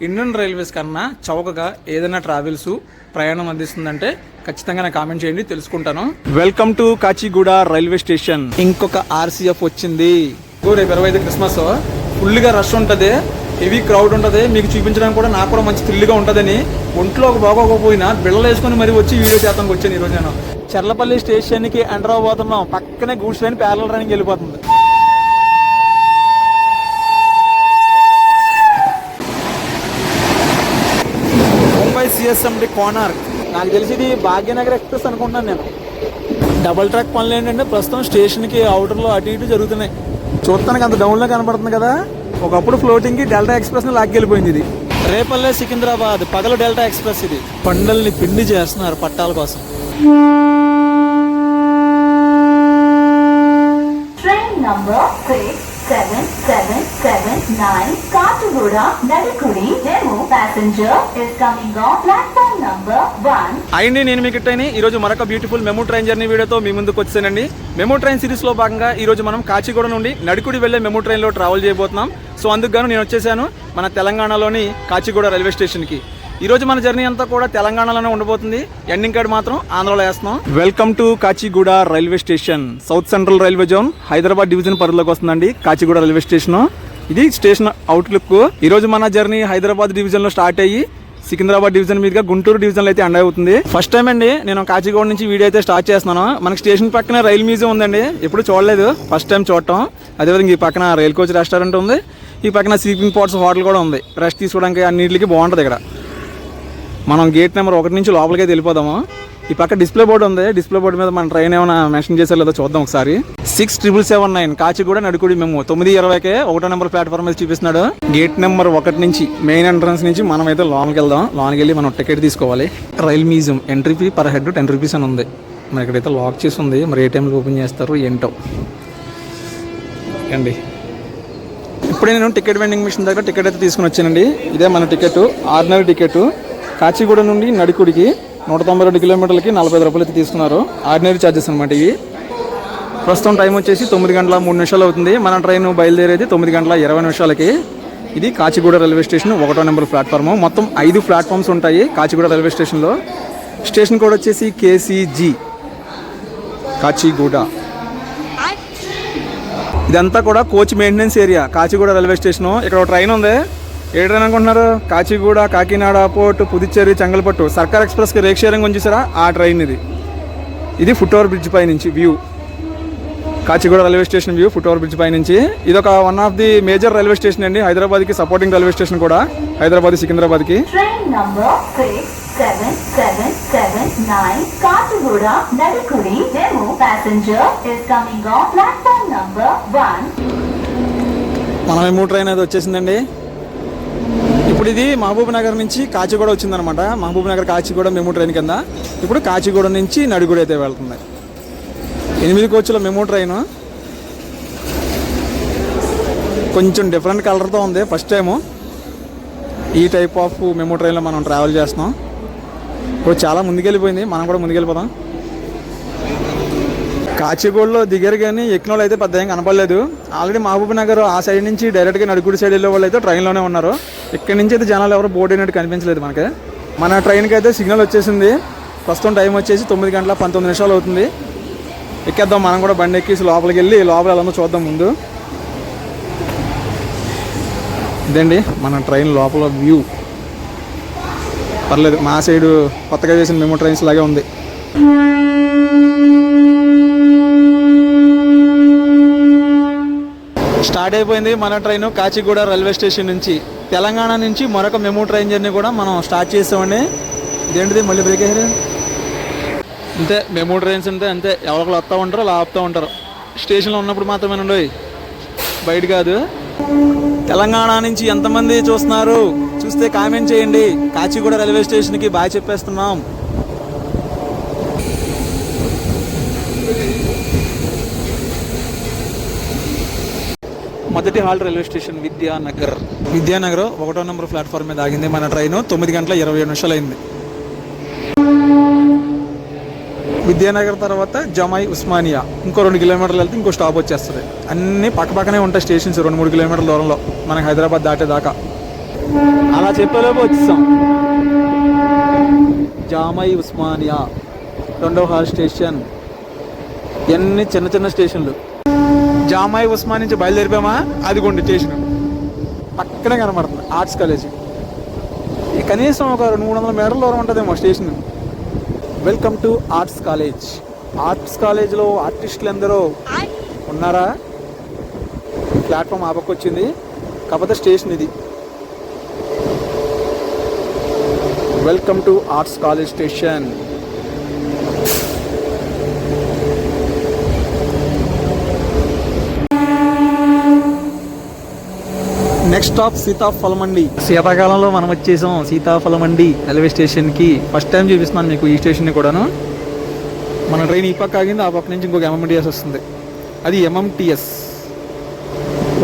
Indian railways కన్నా చౌకగా ఏదైనా ట్రావెల్స్ ప్రయాణం అందిస్తుందంటే ఖచ్చితంగా నాకు కామెంట్ చేయండి, తెలుసుకుంటాను. Welcome to Kachiguda railway station. ఇంకొక ఆర్సీఎఫ్ వచ్చింది. రేపు 25 క్రిస్మస్, ఫుల్గా రష్ ఉంటుంది, హెవీ క్రౌడ్ ఉంటుంది. మీకు చూపించడానికి కూడా నాకు కూడా మంచి థ్రిల్గా ఉంటుందని ఒంట్లో బాగోకపోయినా బిళ్ళలు వేసుకొని మరీ వచ్చి వీడియో చేస్తానికి వచ్చాను. ఈరోజు నేను చర్లపల్లి స్టేషన్కి ఎంటర్ అవబోతున్నాం. పక్కనే గూడ్స్ ట్రైన్ ప్యారలల్ రన్నింగ్ వెళ్ళిపోతుంది. సిఎస్ఎండి కోనార్క్. నాకు తెలిసి ఇది భాగ్యనగర్ ఎక్స్ప్రెస్ అనుకుంటున్నాను నేను. డబుల్ ట్రాక్ పనులు ఏంటంటే ప్రస్తుతం స్టేషన్కి అవుటర్లో అటు ఇటు జరుగుతున్నాయి. చూడటానికి అంత డౌన్లో కనబడుతుంది కదా. ఒకప్పుడు ఫ్లోటింగ్కి డెల్టా ఎక్స్ప్రెస్ని లాక్కెళ్ళిపోయింది. ఇది రేపల్లె సికింద్రాబాద్ పగలు డెల్టా ఎక్స్ప్రెస్. ఇది పండల్ని పిండి చేస్తున్నారు పట్టాల కోసం. Train number 67779 Kachiguda Nadikudi DEMU passenger is coming on platform number 1. అయ్యండి, నేను మీకు ఇట్టని ఈరోజు మరొక బ్యూటిఫుల్ మెమో ట్రైన్ జర్నీ వీడియోతో మీ ముందుకు వచ్చానండి. మెమో ట్రైన్ సిరీస్లో భాగంగా ఈరోజు మనం కాచిగూడ నుండి నడుకుడి వెళ్లే మెమో ట్రైన్లో ట్రావెల్ చేయబోతున్నాం. సో అందుకు గాను నేను వచ్చేసాను మన తెలంగాణలోని కాచిగూడ రైల్వే స్టేషన్కి. ఈ రోజు మన జర్నీ అంతా కూడా తెలంగాణలోనే ఉండబోతుంది. ఎండింగ్ కార్డ్ మాత్రం ఆంధ్రలో వేస్తున్నాం. Welcome to Kachiguda railway station. South central railway zone Hyderabad division పరిధిలోకి వస్తుందండి కాచిగూడ రైల్వే స్టేషన్. ఇది స్టేషన్ అవుట్లుక్. ఈ రోజు మన జర్నీ హైదరాబాద్ డివిజన్ లో స్టార్ట్ అయ్యి సికింద్రాబాద్ డివిజన్ మీదుగా గుంటూరు డివిజన్ లో అయితే ఎండ్ అవుతుంది. ఫస్ట్ టైం అండి నేను కాచిగూడ నుంచి వీడియో అయితే స్టార్ట్ చేస్తున్నాను. మనకి స్టేషన్ పక్కన రైల్ మ్యూజియం ఉందండి, ఎప్పుడు చూడలేదు, ఫస్ట్ టైం చూడటం. అదేవిధంగా ఈ పక్కన రైల్ కోచ్ రెస్టారెంట్ ఉంది, ఈ పక్కన స్లీపింగ్ పాట్స్ హోటల్ కూడా ఉంది. రెస్ట్ తీసుకోవడానికి అన్నింటికి బాగుంటుంది ఇక్కడ. మనం గేట్ నెంబర్ 1 నుంచి లోపలికైతే వెళ్ళిపోదాము. ఈ పక్క డిస్ప్లే బోర్డు ఉంది. డిస్ప్లే బోర్డు మీద మన ట్రైన్ ఏమైనా మెన్షన్ చేశారు లేదో చూద్దాం ఒకసారి. 6779 కాచిగూడ నడుకుడి మేము 9:20కే 1వ నెంబర్ ప్లాట్ఫామ్ మీద చూపిస్తున్నాడు. గేట్ నెంబర్ 1 నుంచి మెయిన్ ఎంట్రన్స్ నుంచి మనం అయితే లోన్కి వెళ్దాం. లోన్కి వెళ్ళి మనం టికెట్ తీసుకోవాలి. Rail museum entry fee per head 10 rupees అని ఉంది. మరి ఇక్కడైతే లాక్ చేసి ఉంది. మరి ఏ టైంలో ఓపెన్ చేస్తారు ఏంటో అండి. ఇప్పుడే నేను టికెట్ వెండింగ్ మిషన్ దగ్గర టికెట్ అయితే తీసుకుని వచ్చానండి. ఇదే మన టికెట్, ఆర్డినరీ టికెట్. కాచిగూడ నుండి నడుకుడికి 192 కిలోమీటర్లకి 45 రూపాయలు అయితే తీసుకున్నారు. ఆర్డినరీ ఛార్జెస్ అనమాట ఇవి. ప్రస్తుతం టైం వచ్చేసి 9:03 అవుతుంది. మన ట్రైన్ బయలుదేరేది 9:20 ఇది కాచిగూడ రైల్వే స్టేషన్ 1వ నెంబర్ ప్లాట్ఫామ్. మొత్తం 5 ప్లాట్ఫామ్స్ ఉంటాయి కాచిగూడ రైల్వే స్టేషన్లో. స్టేషన్ కోడ్ వచ్చేసి KCG కాచిగూడ. ఇదంతా కూడా coach maintenance area Kachiguda railway station. ఇక్కడ ఒక ట్రైన్ ఉంది. ఏ ట్రైన్ అనుకుంటున్నారు? కాచిగూడ, కాకినాడ, పోర్ట్, పుదుచ్చేరి, చెంగల్పట్టు సర్కార్ ఎక్స్ప్రెస్కి రేక్ షేరింగ్ ఉంచేసారా ఆ ట్రైన్ ఇది. ఇది ఫుట్ ఓవర్ బ్రిడ్జ్ పై నుంచి view, Kacheguda railway station view foot over bridge పై నుంచి. ఇది ఒక one of the major railway station అండి. హైదరాబాద్కి సపోర్టింగ్ రైల్వే స్టేషన్ కూడా, హైదరాబాద్ సికింద్రాబాద్కి. Train number 67779 Kachiguda Nadikudi DEMU passenger is coming on platform number 1. మన మెమో ట్రైన్ అయితే వచ్చేసిందండి. ఇప్పుడు ఇది మహబూబ్ నగర్ నుంచి కాచిగూడ వచ్చిందనమాట. మహబూబ్ నగర్ కాచిగూడ మెమో ట్రైన్ కింద. ఇప్పుడు కాచిగూడ నుంచి నడుగుడి అయితే వెళ్తుంది. 8 కోచ్ల మెమో ట్రైన్. కొంచెం డిఫరెంట్ కలర్తో ఉంది. ఫస్ట్ టైము ఈ టైప్ ఆఫ్ మెమో ట్రైన్లో మనం ట్రావెల్ చేస్తున్నాం. ఇప్పుడు చాలా ముందుకెళ్ళిపోయింది, మనం కూడా ముందుకెళ్ళిపోదాం. కాచిగూడలో దిగారు కానీ ఎక్కిన వాళ్ళు అయితే పెద్ద ఏం కనపడలేదు. ఆల్రెడీ మహబూబ్ నగర్ ఆ సైడ్ నుంచి డైరెక్ట్గా నడుకుడి సైడ్ వెళ్ళే వాళ్ళు అయితే ట్రైన్లోనే ఉన్నారు. ఇక్కడి నుంచి అయితే జనాలు ఎవరు బోర్డు అయినట్టు కనిపించలేదు మనకి. మన ట్రైన్కి అయితే సిగ్నల్ వచ్చేసింది. ప్రస్తుతం టైం వచ్చేసి 9:19 అవుతుంది. ఎక్కేద్దాం మనం కూడా. బండి ఎక్కేసి లోపలికి వెళ్ళి లోపల ఎలా చూద్దాం ముందు. ఇదండి మన ట్రైన్ లోపల వ్యూ. పర్లేదు, మా సైడు కొత్తగా చేసిన మెమో ట్రైన్స్ లాగే ఉంది. స్టార్ట్ అయిపోయింది మన ట్రైన్ కాచిగూడ రైల్వే స్టేషన్ నుంచి. తెలంగాణ నుంచి మరొక మెమో ట్రైన్ జర్నీ కూడా మనం స్టార్ట్ చేసామండి. ఇదేంటిది మళ్ళీ బ్రేక్ అయ్యారు. అంతే మెమో ట్రైన్స్ అంటే అంతే, ఎవరికలు వస్తూ ఉంటారు అలా ఆపుతూ ఉంటారు. స్టేషన్లో ఉన్నప్పుడు మాత్రమే ఉండవు, బయట కాదు. తెలంగాణ నుంచి ఎంతమంది చూస్తున్నారు చూస్తే కామెంట్ చేయండి. కాచిగూడ రైల్వే స్టేషన్కి బాగా చెప్పేస్తున్నాం. మొదటి హాల్ రైల్వే స్టేషన్ విద్యానగర్. 1వ నెంబర్ ప్లాట్ఫామ్ మీద ఆగింది మన ట్రైన్. 9:27 అయింది. విద్యానగర్ తర్వాత జమాయి ఉస్మానియా. ఇంకో 2 కిలోమీటర్లు వెళ్తే ఇంకో స్టాప్ వచ్చేస్తుంది. అన్నీ పక్కపక్కనే ఉంటాయి స్టేషన్స్, 2-3 కిలోమీటర్ల దూరంలో మనకి హైదరాబాద్ దాటేదాకా. అలా చెప్పేలోపు వచ్చేసాం. జామై ఉస్మానియా 2వ హాల్ స్టేషన్. ఇవన్నీ చిన్న చిన్న స్టేషన్లు. జామై ఉస్మానియా నుంచి బయలుదేరిపోయామా, అదిగోండి స్టేషన్ పక్కనే కనబడుతుంది ఆర్ట్స్ కాలేజ్. కనీసం ఒక 300 మీటర్ల దూరం ఉంటుందేమో station. Welcome to arts college. Arts కాలేజ్లో ఆర్టిస్టులు ఎందరో ఉన్నారా? ప్లాట్ఫామ్ ఆపకొచ్చింది, కాకపోతే స్టేషన్ ఇది. Welcome to arts college station. Next stop Sitaphal Mandi. శీతాకాలంలో మనం వచ్చేసాం సీతాఫల మండి రైల్వే స్టేషన్కి. ఫస్ట్ టైం చూపిస్తున్నాను మీకు ఈ స్టేషన్ని కూడాను. మన ట్రైన్ ఈ పక్క ఆగింది, ఆ పక్క నుంచి ఇంకొక ఎంఎంటీఎస్ వస్తుంది. అది ఎంఎంటీఎస్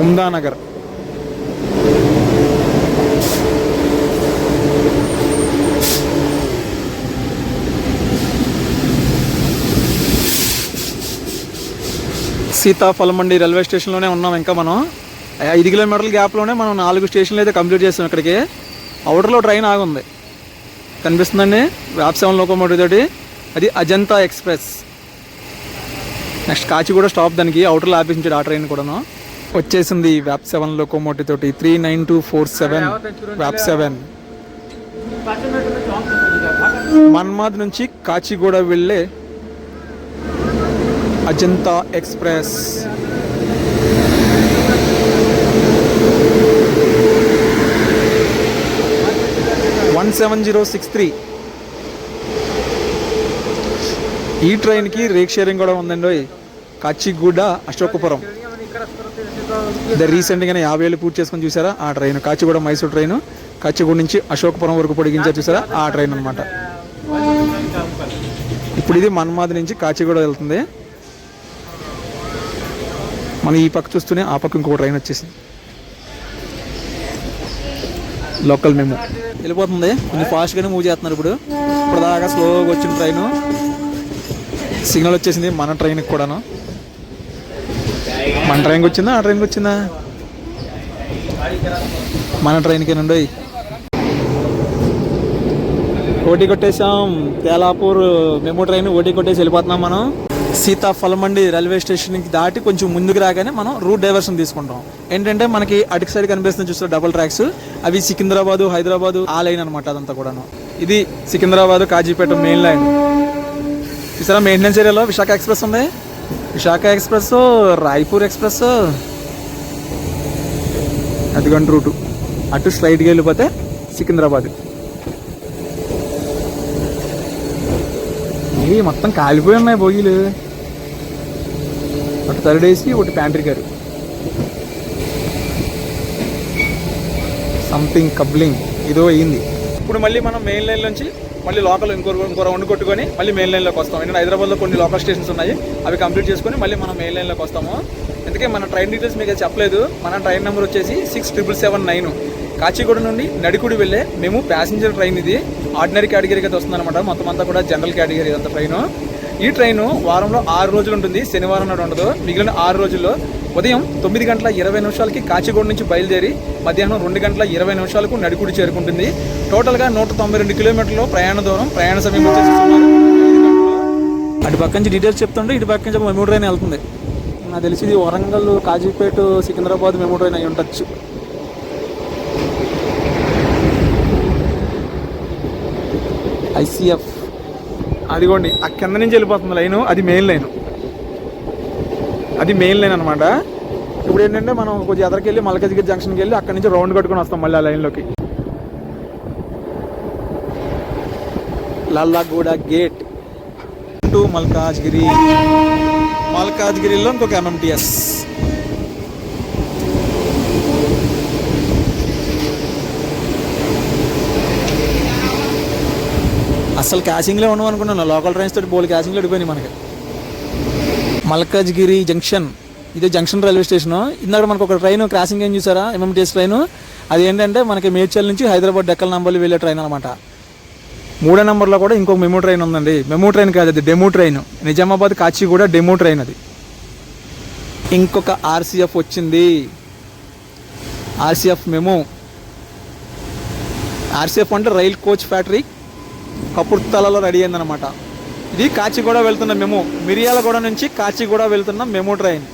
ఉమ్దానగర్. సీతాఫల మండి రైల్వే స్టేషన్లోనే ఉన్నాం. ఇంకా మనం 5 కిలోమీటర్ల గ్యాప్లోనే మనం 4 స్టేషన్లు అయితే కంప్లీట్ చేస్తాం. ఇక్కడికి అవుటర్లో ట్రైన్ ఆగుంది, కనిపిస్తుందండి, వ్యాప్ 7 లోకోమోటివ్ తోటి. అది Ajanta express. Next Kachiguda stop, దానికి అవుటర్లో ఆపించాడు ఆ ట్రైన్ కూడాను. వచ్చేసింది వ్యాప్ 7 లోకోమోటివ్ తోటి 39247 వ్యాప్ 7. మన్మాద్ నుంచి కాచిగూడ వెళ్ళే అజంతా ఎక్స్ప్రెస్. వన్ 7063. ఈ ట్రైన్కి రేక్ షేరింగ్ కూడా ఉందండి. కాచిగూడ అశోకపురం. ఇది రీసెంట్గానే 50 పూర్తి చేసుకొని చూసారా ఆ ట్రైన్. కాచిగూడ మైసూర్ ట్రైన్ కాచిగూడ నుంచి అశోకపురం వరకు పొడిగించారు చూసారా ఆ ట్రైన్ అనమాట. ఇప్పుడు ఇది మన్మాద్ నుంచి కాచిగూడ వెళ్తుంది. మనం ఈ పక్క చూస్తూనే ఆ పక్క ఇంకొక ట్రైన్ వచ్చేసింది. లోకల్ మేము వెళ్ళిపోతుంది. కొంచెం ఫాస్ట్గానే మూవ్ చేస్తున్నారు. ఇప్పుడు దాకా స్లోగా వచ్చిన ట్రైను సిగ్నల్ వచ్చేసింది మన ట్రైన్కి కూడాను. మన ట్రైన్కి వచ్చిందా ఆ ట్రైన్కి వచ్చిందా? మన ట్రైన్కేనండి. ఓటీ కొట్టేసాం. తేలాపూర్ మెమో ట్రైన్ ఓటీ కొట్టేసి వెళ్ళిపోతున్నాం మనం. సీతాఫల మండి రైల్వే స్టేషన్కి దాటి కొంచెం ముందుకు రాగానే మనం రూట్ డైవర్షన్ తీసుకుంటాం. ఏంటంటే మనకి అటు సైడ్ కనిపిస్తుంది చూస్తే డబుల్ ట్రాక్స్, అవి సికింద్రాబాదు హైదరాబాదు ఆ లైన్ అనమాట. అదంతా కూడాను ఇది సికింద్రాబాదు కాజీపేట మెయిన్ లైన్. చూసారా మెయింటెనెన్స్ ఏరియాలో విశాఖ ఎక్స్ప్రెస్ ఉంది. విశాఖ ఎక్స్ప్రెస్, రాయ్పూర్ ఎక్స్ప్రెస్, అదిగంట రూటు. అటు స్ట్రైట్గా వెళ్ళిపోతే సికింద్రాబాద్. ఇవి మొత్తం కాలిపోయి ఉన్నాయి బోగీలు. ఒకటి థర్డ్ ఏసీ, ఒకటి ప్యాంట్రీ కారు. సంథింగ్ కబ్లింగ్ ఇదో అయ్యింది. ఇప్పుడు మళ్ళీ మనం మెయిన్ లైన్ నుంచి మళ్ళీ లోకల్ ఇంకో రౌండ్ కొట్టుకొని మళ్ళీ మెయిన్ లైన్లోకి వస్తాం. ఎందుకంటే హైదరాబాద్లో కొన్ని లోకల్ స్టేషన్స్ ఉన్నాయి, అవి కంప్లీట్ చేసుకొని మళ్ళీ మనం మెయిన్ లైన్లోకి వస్తాము. అందుకే మన ట్రైన్ డీటెయిల్స్ మీకు చెప్పలేదు. మన ట్రైన్ నెంబర్ వచ్చేసి 6779 కాచిగూడ నుండి నడికుడి వెళ్ళే మేము ప్యాసింజర్ ట్రైన్. ఇది ఆర్డినరీ కేటగిరీకి అయితే వస్తుంది అనమాట. మొత్తం అంతా కూడా జనరల్ కేటగిరీ అంత ట్రైను. ఈ ట్రైను వారంలో 6 రోజులు ఉంటుంది, శనివారం నాడు ఉండదు. మిగిలిన 6 రోజుల్లో ఉదయం 9:20 కాచిగూడ నుంచి బయలుదేరి మధ్యాహ్నం 2:20 నడికుడి చేరుకుంటుంది. టోటల్గా 192 కిలోమీటర్లు ప్రయాణ దూరం. ప్రయాణ సమయం వచ్చేసి సుమారు 5 గంటలు. అటు పక్క నుంచి డీటెయిల్స్ చెప్తుంటే ఇటు పక్క నుంచి మెమో ట్రైన్ వెళ్తుంది. నాకు తెలిసి ఇది వరంగల్, కాజీపేట, సికింద్రాబాద్ మెమో ట్రైన్ అయి ఉండొచ్చు. ఐసీఎఫ్ అదిగోండి ఆ కింద నుంచి వెళ్ళిపోతుంది లైను. అది మెయిన్ లైన్, అది మెయిన్ లైన్ అనమాట. ఇప్పుడు ఏంటంటే మనం కొంచెం ఎదరికెళ్ళి మల్కాజ్గిరి జంక్షన్కి వెళ్ళి అక్కడి నుంచి రౌండ్ కట్టుకొని వస్తాం మళ్ళీ ఆ లైన్లోకి. లల్లాగూడ గేట్ టు మల్కాజ్గిరి. మల్కాజ్గిరిలో ఇంకొక ఎంఎంటీఎస్. అసలు క్యాసింగ్లో ఉన్నాం అనుకున్నాను. లోకల్ ట్రైన్స్ తోటి బోల్ క్యాసింగ్లో అడిపోయినాయి మనకి. మల్కాజ్గిరి జంక్షన్, ఇదే జంక్షన్ రైల్వే స్టేషను. ఇందాక మనకు ఒక ట్రైన్ క్రాసింగ్ ఏం చూసారా, ఎంఎంటీఎస్ ట్రైన్. అది ఏంటంటే మనకి మేడ్చల్ నుంచి హైదరాబాద్ డెక్కల్ నంబర్లు వెళ్ళే ట్రైన్ అనమాట. 3వ నెంబర్లో కూడా ఇంకొక మెమో ట్రైన్ ఉందండి. మెమో ట్రైన్ కాదు, అది DEMU train. Nizamabad Kachiguda DEMU train అది. ఇంకొక ఆర్సీఎఫ్ వచ్చింది, ఆర్సీఎఫ్ మెమో. ఆర్సీఎఫ్ అంటే రైల్ కోచ్ ఫ్యాక్టరీ కపుర్తలలో రెడీ అయిందనమాట. ఇది కాచిగూడ వెళ్తున్న మెమో, మిరియాలగూడ నుంచి కాచిగూడ వెళ్తున్న మెమో ట్రైన్.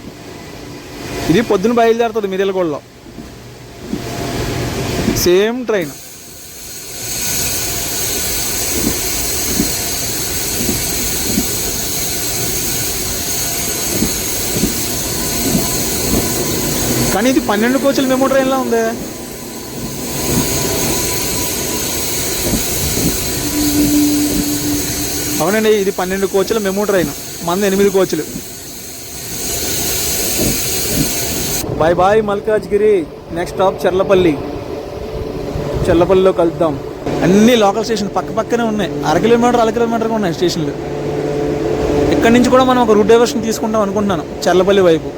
ఇది పొద్దున బయలుదేరుతుంది మిరియాలగూడలో, సేమ్ ట్రైన్. కానీ ఇది 12 కోచ్ల మెమో ట్రైన్లా ఉంది. అవునండి, ఇది 12 కోచ్ల మెమో ట్రైన్, మంది 8 కోచ్లు. Bye bye Malkajgiri. Next stop Cherlapalli. చర్లపల్లిలో కలుద్దాం. అన్ని లోకల్ స్టేషన్ పక్క పక్కనే ఉన్నాయి, అర కిలోమీటర్గా ఉన్నాయి స్టేషన్లు. ఇక్కడి నుంచి కూడా మనం ఒక రూట్ డైవర్షన్ తీసుకుంటాం అనుకుంటున్నాను, చర్లపల్లి వైపు.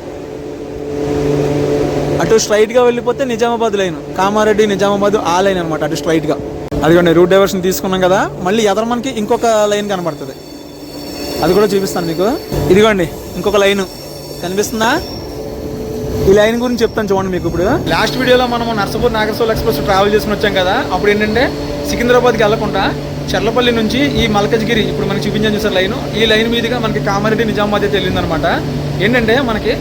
అటు స్ట్రైట్గా వెళ్ళిపోతే నిజామాబాద్ లైన్, కామారెడ్డి నిజామాబాద్ ఆ లైన్ అనమాట, అటు స్ట్రైట్గా. అదిగోండి రూట్ డైవర్షన్ తీసుకున్నాం కదా, మళ్ళీ ఎదర మనకి ఇంకొక లైన్ కనబడుతుంది, అది కూడా చూపిస్తాను మీకు. ఇదిగోండి ఇంకొక లైన్ కనిపిస్తుందా? ఈ లైన్ గురించి చెప్తాను చూడండి మీకు. ఇప్పుడు లాస్ట్ వీడియోలో మనం నర్సాపూర్ నాగర్సోల్ ఎక్స్ప్రెస్ ట్రావెల్ చేసుకుని వచ్చాం కదా, అప్పుడు ఏంటంటే సికింద్రాబాద్కి వెళ్ళకుండా చర్లపల్లి నుంచి ఈ మల్కజ్గిరి ఇప్పుడు మనకి చూపించాను చూసారు లైన్, ఈ లైన్ మీదుగా మనకి కామారెడ్డి నిజామాబాద్ అయితే వెళ్ళిందనమాట. ఏంటంటే మనకి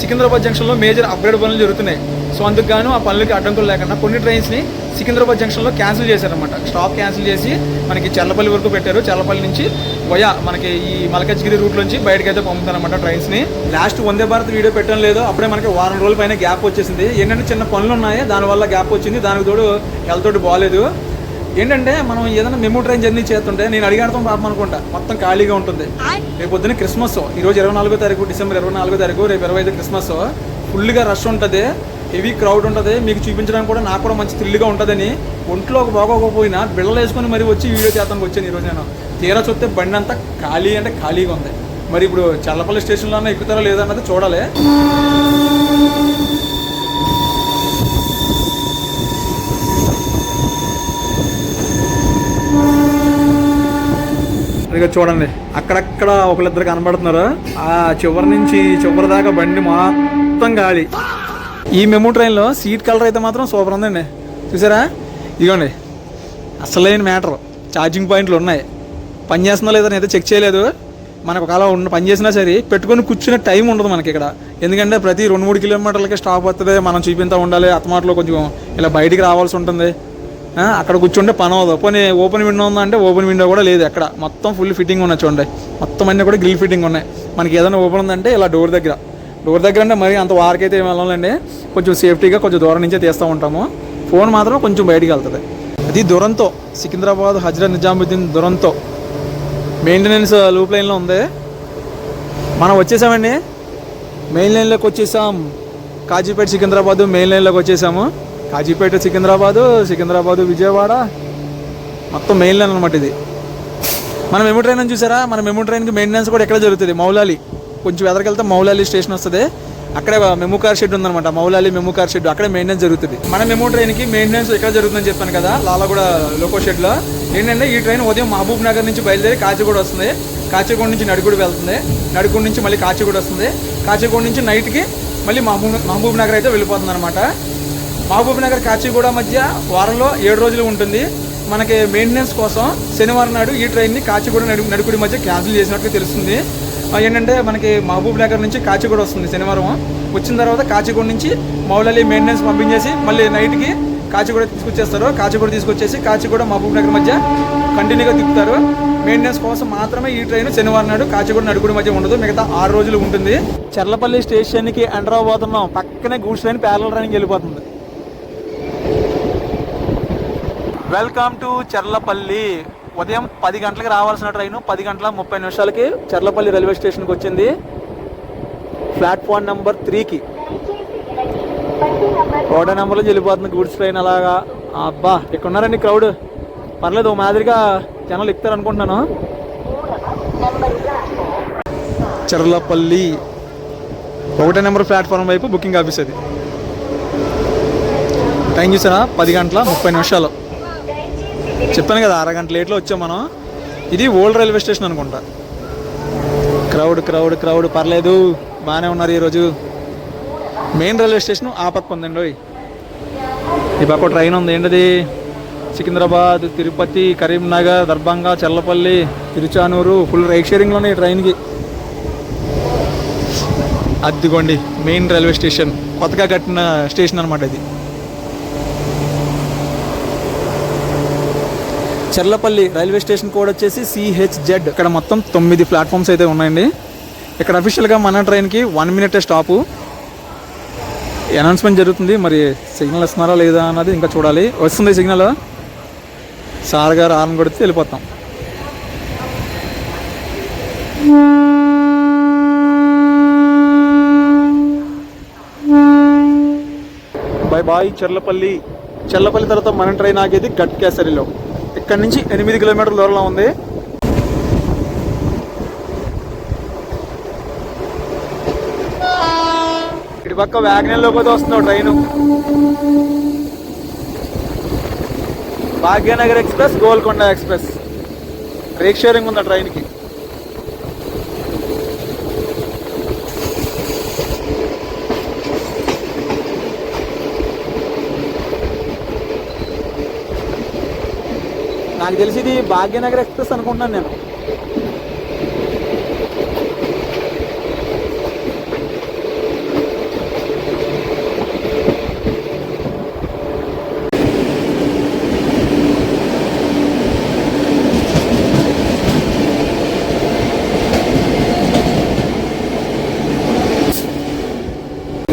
సికింద్రాబాద్ జంక్షన్లో మేజర్ అప్గ్రేడ్ పనులు జరుగుతున్నాయి. సో అందుకు గాను ఆ పనులకి అడ్డంకులు లేకుండా కొన్ని ట్రైన్స్ని సికింద్రాబాద్ జంక్షన్లో క్యాన్సిల్ చేశారనమాట. స్టాప్ క్యాన్సిల్ చేసి మనకి చర్లపల్లి వరకు పెట్టారు. చర్లపల్లి నుంచి వయా మనకి ఈ మల్కజ్గిరి రూట్ నుంచి బయటకు అయితే పంపుతారనమాట ట్రైన్స్ని. లాస్ట్ వందే భారత్ వీడియో పెట్టడం లేదు, అప్పుడే మనకి వారం రోజుల పైన గ్యాప్ వచ్చేసింది. ఏంటంటే చిన్న పనులు ఉన్నాయి, దానివల్ల గ్యాప్ వచ్చింది. దానికి తోడు హెల్త్ బాగాలేదు. ఏంటంటే మనం ఏదైనా మెమో ట్రైన్ జర్నీ చేస్తుంటే నేను అడిగాడతాం పాపం అనుకుంటా, మొత్తం ఖాళీగా ఉంటుంది. రేపు పొద్దున్న క్రిస్మస్, ఈరోజు 24వ తారీఖు డిసెంబర్ 24వ తారీఖు, రేపు 25 క్రిస్మస్. ఫుల్గా రష్ ఉంటుంది, హెవీ క్రౌడ్ ఉంటుంది. మీకు చూపించడానికి కూడా నాకు కూడా మంచి థ్రిల్గా ఉంటుందని ఒంట్లో ఒక బాగోకపోయినా బిళ్ళలు వేసుకొని మరి వచ్చి వీడియో చేస్తానికి వచ్చాను ఈరోజు నేను. తీరా చూస్తే బండి అంతా ఖాళీ అంటే ఖాళీగా ఉంది. మరి ఇప్పుడు చర్లపల్లి స్టేషన్లో ఎక్కుతారో లేదన్నది చూడాలి. ఇక చూడండి అక్కడక్కడ ఒకళ్ళిద్దరు కనబడుతున్నారు. ఆ చివరి నుంచి చివరి దాకా బండి మొత్తం గాలి. ఈ మెమో ట్రైన్లో సీట్ కలర్ అయితే మాత్రం సూపర్ ఉందండి, చూసారా? ఇదిగోండి అసలైన మ్యాటర్, ఛార్జింగ్ పాయింట్లు ఉన్నాయి. పని చేస్తుందో లేదో అయితే చెక్ చేయలేదు. మనకు ఒకవేళ పని చేసినా సరే పెట్టుకొని కూర్చునే టైం ఉండదు మనకి ఇక్కడ. ఎందుకంటే ప్రతి 2-3 కిలోమీటర్లకి స్టాప్ వస్తుంది, మనం చూపిస్తూ ఉండాలి. అత్తమాటలో కొంచెం ఇలా బయటికి రావాల్సి ఉంటుంది. అక్కడ కూర్చుంటే పని అవ్వదు. పోనీ ఓపెన్ విండో ఉందా అంటే ఓపెన్ విండో కూడా లేదు ఎక్కడ, మొత్తం ఫుల్ ఫిట్టింగ్ ఉన్నాయి చూడండి. మొత్తం అన్నీ కూడా గ్రిల్ ఫిట్టింగ్ ఉన్నాయి. మనకి ఏదైనా ఓపెన్ ఉందంటే ఇలా డోర్ దగ్గర అంటే మరి అంత వారికైతే ఏమి వెళ్ళాలండి, కొంచెం సేఫ్టీగా కొంచెం దూరం నుంచే తీస్తూ ఉంటాము. ఫోన్ మాత్రం కొంచెం బయటికి వెళ్తుంది. అది దురంతో సికింద్రాబాద్ హజ్రత్ నిజాముద్దీన్ దురంతో మెయింటెనెన్స్ లూప్ లైన్లో ఉంది. మనం వచ్చేసామండి, మెయిన్ లైన్లోకి వచ్చేసాం. కాజీపేట సికింద్రాబాద్ మెయిన్ లైన్లోకి వచ్చేసాము. కాజీపేట సికింద్రాబాదు విజయవాడ మొత్తం మెయిన్ లైన్ అనమాట ఇది. మన మెమో ట్రైన్ అని చూసారా? మన మెమో ట్రైన్కి మెయింటెనెన్స్ కూడా ఎక్కడ జరుగుతుంది, మౌలాలి. కొంచెం ఎదరికెళ్తే మౌలాలి స్టేషన్ వస్తుంది, అక్కడే మెమో కార్ షెడ్ ఉందన్నమాట. మౌలాలి మెమో కార్ షెడ్, అక్కడే మెయింటెనెన్స్ జరుగుతుంది. మన మెమో ట్రైన్కి మెయింటెనెన్స్ ఎక్కడ జరుగుతుందని చెప్పాను కదా, లాలగూడ లోకో షెడ్లో. ఏంటంటే ఈ ట్రైన్ ఉదయం మహబూబ్ నగర్ నుంచి బయలుదేరి కాచిగూడ వస్తుంది, కాచిగూడ నుంచి నడిగూడ వెళ్తుంది, నడిగూడ నుంచి మళ్ళీ కాచిగూడ వస్తుంది, కాచిగూడ నుంచి నైట్కి మళ్ళీ మహబూబ్ నగర్ అయితే వెళ్ళిపోతుంది అనమాట. మహబూబ్ నగర్ కాచిగూడ మధ్య వారంలో 7 రోజులు ఉంటుంది. మనకి మెయింటెనెన్స్ కోసం శనివారం నాడు ఈ ట్రైన్ని కాచిగూడ నడికుడి మధ్య క్యాన్సిల్ చేసినట్టు తెలుస్తుంది. ఏంటంటే మనకి మహబూబ్ నగర్ నుంచి కాచిగూడ వస్తుంది శనివారం. వచ్చిన తర్వాత కాచిగూడ నుంచి మౌలాలి మెయింటెనెన్స్ పంపించేసి మళ్ళీ నైట్కి కాచిగూడ తీసుకొచ్చేస్తారు. కాచిగూడ తీసుకొచ్చేసి కాచిగూడ మహబూబ్ నగర్ మధ్య కంటిన్యూగా తిప్పుతారు. మెయింటెనెన్స్ కోసం మాత్రమే ఈ ట్రైన్ శనివారం నాడు కాచిగూడ నడికుడి మధ్య ఉండదు, మిగతా 6 రోజులు ఉంటుంది. చర్లపల్లి స్టేషన్కి ఎంటర్ అవ్వబోతున్నాం. పక్కనే గూడ్స్ ట్రైన్ ప్యారలల్ ట్రైన్కి వెళ్ళిపోతుంది. Welcome to Cherlapally. ఉదయం 10 గంటలకు రావాల్సిన ట్రైన్ 10 గంటల 30 నిమిషాలకి చర్లపల్లి రైల్వే స్టేషన్కి వచ్చింది. ప్లాట్ఫామ్ నెంబర్ 3కి ఒకటో నెంబర్లో వెళ్ళిపోతుంది గూడ్స్ ట్రైన్. అలాగా అబ్బా ఇక్కడ ఉన్నారండి క్రౌడ్, పర్లేదు ఓ మాదిరిగా జనాలు ఎక్కుతారు అనుకుంటున్నాను. చర్లపల్లి 1వ నెంబర్ ప్లాట్ఫామ్ వైపు బుకింగ్ ఆఫీస్ అది. టైం చూసారా? 10 గంటల 30 నిమిషాలు. చెప్పాను కదా, అరగంట లేట్లో వచ్చాం మనం. ఇది ఓల్డ్ రైల్వే స్టేషన్ అనుకుంటా. క్రౌడ్ పర్లేదు, బాగానే ఉన్నారు ఈరోజు. మెయిన్ రైల్వే స్టేషన్ ఆ పక్క ఉందండి. ఈ పక్క ట్రైన్ ఉంది, ఏంటది సికింద్రాబాద్, తిరుపతి, కరీంనగర్, దర్భంగా, చల్లపల్లి, తిరుచానూరు ఫుల్ రైడ్ షేరింగ్లోనే ఈ ట్రైన్కి. అదిగోండి మెయిన్ రైల్వే స్టేషన్, కొత్తగా కట్టిన స్టేషన్ అనమాట ఇది. చర్లపల్లి రైల్వే స్టేషన్ కోడ్ వచ్చేసి CHZ. ఇక్కడ మొత్తం 9 ప్లాట్ఫామ్స్ అయితే ఉన్నాయండి. ఇక్కడ అఫీషియల్గా మన ట్రైన్కి 1 minute స్టాపు. అనౌన్స్మెంట్ జరుగుతుంది, మరి సిగ్నల్ ఇస్తున్నారా లేదా అన్నది ఇంకా చూడాలి. వస్తుంది సిగ్నల్, సార్ గారు హార్న్ కొడితే వెళ్ళిపోతాం. Bye bye Cherlapalli. చర్లపల్లి తర్వాత మన ట్రైన్ ఆగేది గట్కేసరిలో. ఇక్కడ నుంచి 8 కిలోమీటర్ల దూరంలో ఉంది. ఇటు పక్క వ్యాగనర్లో పోతే వస్తుంది train. Bhagyanagar express, Golconda express rake sharing ఉంది ట్రైన్కి. నాకు తెలిసి ఇది భాగ్యనగర్ ఎక్స్ప్రెస్ అనుకుంటున్నాను నేను.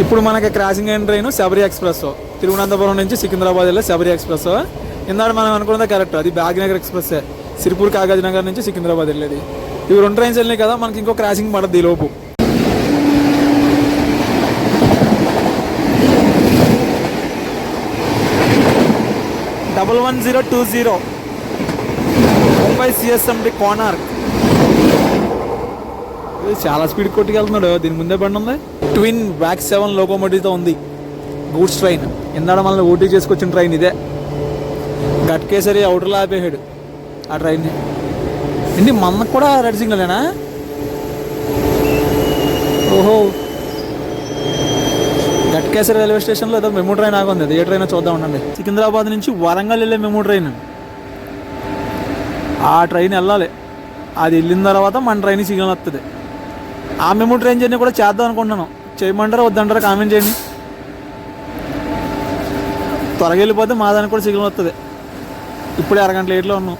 ఇప్పుడు మనకి క్రాసింగ్ అయిన ట్రైన్ శబరి ఎక్స్ప్రెస్, తిరువనంతపురం నుంచి సికింద్రాబాద్ వెళ్ళే శబరి ఎక్స్ప్రెస్. ఇందాక మనం అనుకున్నది కరెక్ట్, అది భాగ్యనగర్ ఎక్స్ప్రెస్, సిరిపూర్ కాగజ్ నగర్ నుంచి సికింద్రాబాద్ వెళ్ళేది. ఇవి 2 ట్రైన్స్ వెళ్ళినాయి కదా, మనకి ఇంకో క్రాసింగ్ పడద్ది ఈ లోపు. Double 1020 Mumbai CSMT Konark. చాలా స్పీడ్ కొట్టుకెళ్తున్నాడు. దీని ముందే బండి ఉంది. ట్విన్ VAC 7 లోకోమోటివ్తో ఉంది గూడ్స్ ట్రైన్. ఇందాక మనల్ని ఊటీ చేసుకొచ్చిన ట్రైన్ ఇదే. గట్కేసరి అవుటర్లో ఆపేసాడు ఆ ట్రైన్ని. ఏంటి మనకు కూడా రెడ్ సిగ్నలేనా? ఓహో, గట్కేసరి రైల్వే స్టేషన్లో ఏదో మెమో ట్రైన్ ఆగుంది. అది ఏ ట్రైన్ చూద్దాం ఉండండి. సికింద్రాబాద్ నుంచి వరంగల్ వెళ్ళే మెమో ట్రైన్. ఆ ట్రైన్ వెళ్ళాలి. అది వెళ్ళిన తర్వాత మన ట్రైన్ సిగ్నల్ వస్తుంది. ఆ మెమో ట్రైన్ జర్నీ కూడా చేద్దాం అనుకుంటున్నాను. చేయమంటారా వద్దంటారా కామెంట్ చేయండి. త్వరగా వెళ్ళిపోతే మా దానికి కూడా సిగ్నల్ వస్తుంది. ఇప్పుడే అరగంట లేట్లో ఉన్నాం.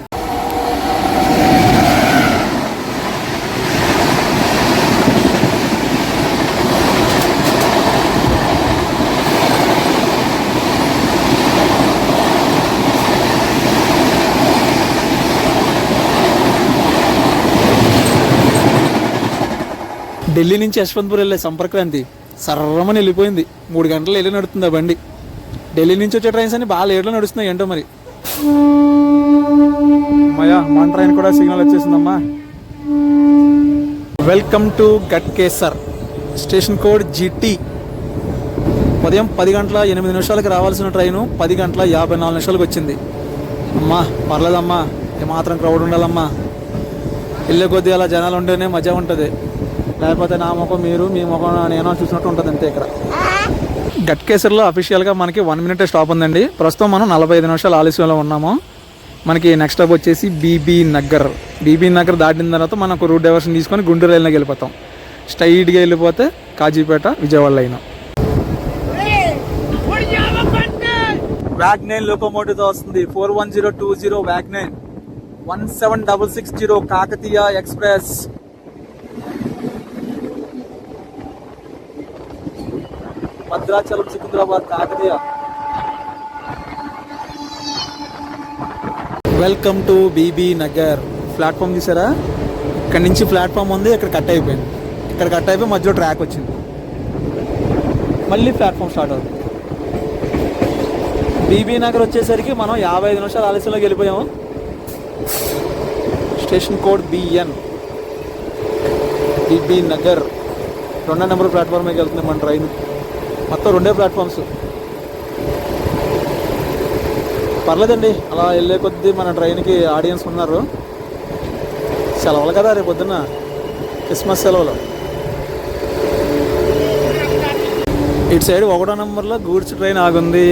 ఢిల్లీ నుంచి యశ్వంత్పూర్ వెళ్ళే సంపర్క్రాంతి సర్రమని వెళ్ళిపోయింది. 3 గంటలు వెళ్ళి నడుస్తుంది ఆ బండి. ఢిల్లీ నుంచి వచ్చే ట్రైన్స్ అన్ని బాగా లేట్లో నడుస్తున్నాయి ఏంటో మరి. అమ్మయ్యా, మన ట్రైన్ కూడా సిగ్నల్ వచ్చేసిందమ్మా. Welcome to Ghatkesar, station code GT. ఉదయం 10 గంటల 8 నిమిషాలకి రావాల్సిన ట్రైను 10 గంటల 54 నిమిషాలకు వచ్చింది. అమ్మా పర్లేదమ్మా, ఏమాత్రం క్రౌడ్ ఉండాలమ్మా. వెళ్ళే కొద్దీ అలా జనాలు ఉంటేనే మజా ఉంటుంది. లేకపోతే నా ముఖం మీరు, మీ ముఖం నేను చూసినట్టు ఉంటుంది అంతే. ఇక్కడ గట్కేసర్లో అఫీషియల్గా మనకి 1 minute స్టాప్ ఉందండి. ప్రస్తుతం మనం 45 నిమిషాలు ఆలస్యంలో ఉన్నాము. మనకి నెక్స్ట్ స్టాప్ వచ్చేసి బీబీ నగర్. బీబీ నగర్ దాటిన తర్వాత మనం ఒక రూట్ డైవర్షన్ తీసుకొని గుంటూరు రైల్లోకి వెళ్ళిపోతాం. స్ట్రైట్గా వెళ్ళిపోతే కాజీపేట, విజయవాడ లైన్. వ్యాగ్నైన్ లోకోమోటివ్తో వస్తుంది. 41020 wag nine. 17660 Kakatiya express. Bhadrachalam, Secunderabad, Kakatiya. Welcome to Bibi Nagar. Platform చూసారా? ఇక్కడ నుంచి ప్లాట్ఫామ్ ఉంది, ఇక్కడ కట్ అయిపోయింది. ఇక్కడ కట్ అయిపోయి మధ్యలో ట్రాక్ వచ్చింది. మళ్ళీ ప్లాట్ఫామ్ స్టార్ట్ అవుతుంది. బీబీ నగర్ వచ్చేసరికి మనం 55 నిమిషాలు ఆలస్యంలోకి వెళ్ళిపోయాము. Station code BN. Bibi Nagar 2వ నెంబర్ ప్లాట్ఫామ్ మీద వెళ్తుంది మన ట్రైన్. మొత్తం 2 ప్లాట్ఫామ్స్. పర్లేదండి, అలా వెళ్ళే కొద్దీ మన ట్రైన్కి ఆడియన్స్ ఉన్నారు. సెలవులు కదా రేపు పొద్దున్న, క్రిస్మస్ సెలవులు. ఇటు సైడ్ 1వ నెంబర్లో గూడ్స్ ట్రైన్ ఆగుంది.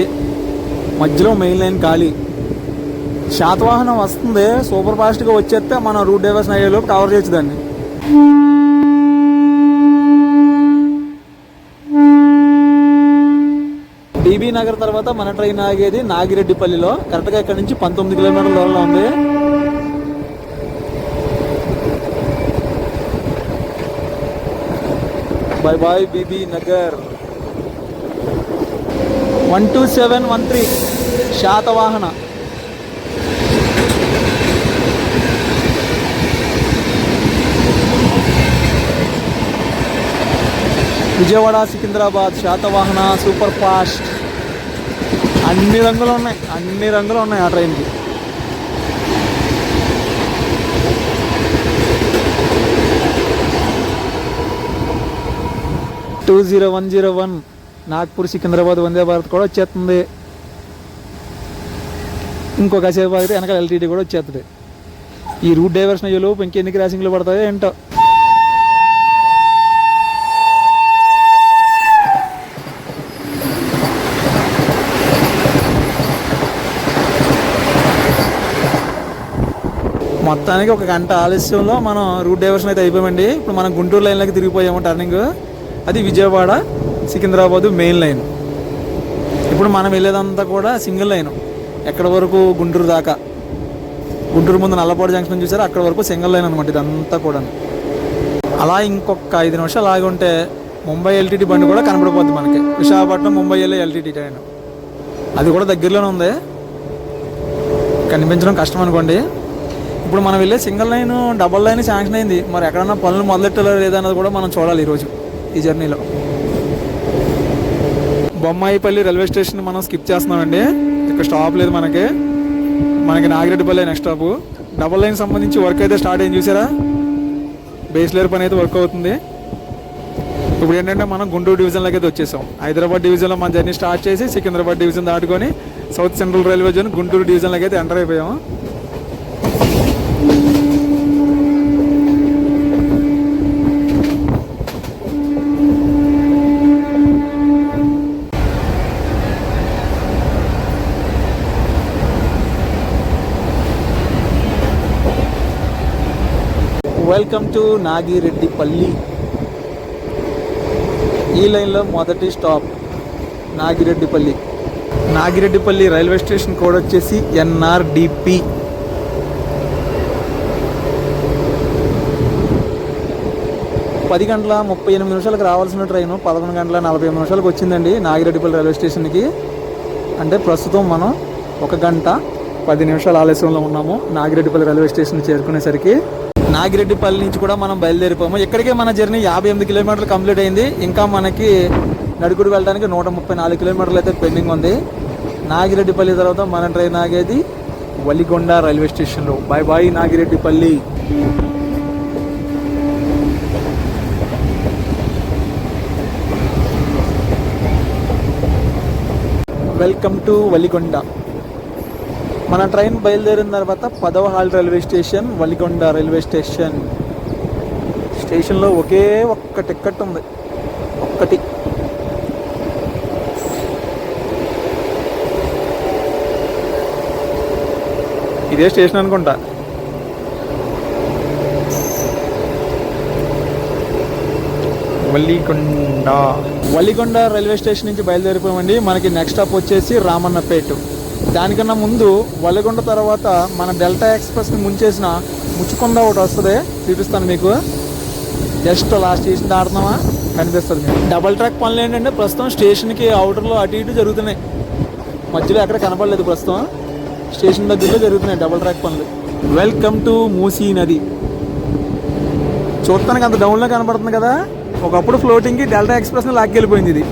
మధ్యలో మెయిన్ లైన్ ఖాళీ. శాతవాహనం వస్తుంది, సూపర్ ఫాస్ట్గా వచ్చేస్తే మనం రూట్ డైవర్షన్ అయ్యేలోపు కవర్ చేయొచ్చు దాన్ని. డీబీ నగర్ తర్వాత మన ట్రైన్ ఆగేది నాగిరెడ్డిపల్లిలో. కరెక్ట్గా ఇక్కడ నుంచి 19 కిలోమీటర్ల దూరంలో ఉంది. Bye bye Bibi Nagar. 12713 Satavahana. Vijayawada Secunderabad Satavahana super fast. అన్ని రంగులు ఉన్నాయి ఆ ట్రైన్కి. టూ 0101 నాగ్పూర్ సికింద్రాబాద్ వందే భారత్ కూడా వచ్చేస్తుంది. ఇంకొక సేపు అయితే వెనకాల ఎల్టీటీ కూడా వచ్చేస్తుంది. ఈ రూట్ డైవర్షన్ అయ్యేలోపు ఇంకెన్ని క్రాసింగ్లు పడతాయో ఏంటో. మొత్తానికి ఒక గంట ఆలస్యంలో మనం రూట్ డైవర్షన్ అయితే అయిపోయామండి. ఇప్పుడు మనం గుంటూరు లైన్లోకి తిరిగిపోయాము. టర్నింగ్ అది విజయవాడ సికింద్రాబాదు మెయిన్ లైన్. ఇప్పుడు మనం వెళ్ళేదంతా కూడా సింగిల్ లైన్. ఎక్కడ వరకు గుంటూరు దాకా, గుంటూరు ముందు నల్లపాడు జంక్షన్ చూసారు, అక్కడ వరకు సింగిల్ లైన్ అనమాట ఇదంతా కూడా. అలా ఇంకొక 5 నిమిషాలు ఆగి ఉంటే ముంబై ఎల్టీటీ బండి కూడా కనబడిపోద్ది మనకి. విశాఖపట్నం ముంబై వెళ్ళే ఎల్టీటీ ట్రైన్ అది కూడా దగ్గరలోనే ఉంది, కనిపించడం కష్టం అనుకోండి. ఇప్పుడు మనం వెళ్ళే single line double line sanction అయింది. మరి ఎక్కడన్నా పనులు మొదలెట్టాలో లేదన్నది కూడా మనం చూడాలి ఈరోజు ఈ జర్నీలో. బొమ్మాయిపల్లి రైల్వే స్టేషన్ మనం స్కిప్ చేస్తున్నామండి. ఇక్కడ స్టాప్ లేదు మనకి Nagireddipalli next stop. Double line సంబంధించి వర్క్ అయితే స్టార్ట్ అయింది చూసారా. బేస్ లేయర్ పని అయితే వర్క్ అవుతుంది. ఇప్పుడు ఏంటంటే మనం గుంటూరు డివిజన్లోకి అయితే వచ్చేసాం. హైదరాబాద్ డివిజన్లో మన జర్నీ స్టార్ట్ చేసి సికింద్రాబాద్ డివిజన్ దాటుకొని south central railway zone Guntur డివిజన్లోకి అయితే ఎంటర్ అయిపోయాము. Welcome to Nagireddipalli. ఈ లైన్లో మొదటి stop Nagireddipalli. Nagireddipalli railway station code వచ్చేసి NRDP. పది గంటల 38 నిమిషాలకు రావాల్సిన ట్రైన్ 11 గంటల 45 నిమిషాలకు వచ్చిందండి నాగిరెడ్డిపల్లి రైల్వే స్టేషన్కి. అంటే ప్రస్తుతం మనం 1 గంట 10 నిమిషాల ఆలస్యంలో ఉన్నాము నాగిరెడ్డిపల్లి రైల్వే స్టేషన్ చేరుకునేసరికి. నాగిరెడ్డిపల్లి నుంచి కూడా మనం బయలుదేరిపోయాము. ఇక్కడికే మన జర్నీ 58 కిలోమీటర్లు కంప్లీట్ అయింది. ఇంకా మనకి నడుకుడు వెళ్ళడానికి 134 కిలోమీటర్లు అయితే పెండింగ్ ఉంది. నాగిరెడ్డిపల్లి తర్వాత మన ట్రైన్ ఆగేది వలిగొండ రైల్వే స్టేషన్లో. Bye bye Nagireddipalli. Welcome to Valigonda. మన ట్రైన్ బయలుదేరిన తర్వాత 10వ halt railway station Valigonda railway station. స్టేషన్లో ఒకే ఒక్క టికెట్ ఉంది, ఒక్కటి. ఇదే స్టేషన్ అనుకుంటా. వలిగొండ రైల్వే స్టేషన్ నుంచి బయలుదేరిపోయామండి. మనకి నెక్స్ట్ స్టాప్ వచ్చేసి రామన్నపేట. దానికన్నా ముందు వలిగొండ తర్వాత మన డెల్టా ఎక్స్ప్రెస్ని ముంచేసిన ముచ్చుకొండ ఒకటి వస్తుంది, చూపిస్తాను మీకు. జస్ట్ లాస్ట్ స్టేషన్ దాడుతున్నామా కనిపిస్తుంది మీకు. డబల్ ట్రాక్ పనులు ఏంటంటే ప్రస్తుతం స్టేషన్కి అవుటర్లో అటు ఇటు జరుగుతున్నాయి, మధ్యలో ఎక్కడ కనపడలేదు. ప్రస్తుతం స్టేషన్ దగ్గరలో జరుగుతున్నాయి డబల్ ట్రాక్ పనులు. వెల్కమ్ టు మూసీ నది. చూడటానికి అంత డౌన్లో కనపడుతుంది కదా. ఒకప్పుడు ఫ్లోటింగ్కి డెల్టా ఎక్స్ప్రెస్ని లాక్కెళ్ళిపోయింది ఇది.